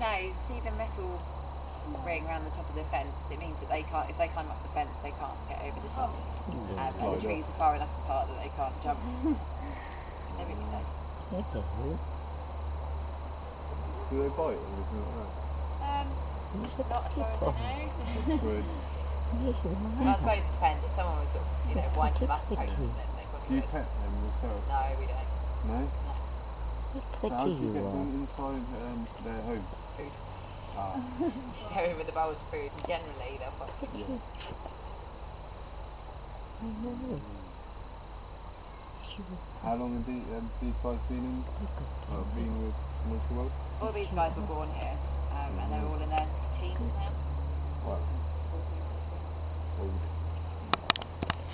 No, see the metal ring around the top of the fence. It means that they can't. If they climb up the fence, they can't get over the top. And the trees are far enough apart that they can't jump. They're really safe. Do they bite or anything like that? Not as far as I know. Good. Well, I suppose it depends. If someone was sort of, winding them up and poking them, then they probably Do you would. pet them yourself? No, we don't. No? No. So how do you get them inside their home? Food. Ah. Go in with the bowls of food, and generally they'll follow. Yeah. How long have these guys been in? Been with Milky Way? All these guys were born here, and they're all in their teens now. Wow. Old.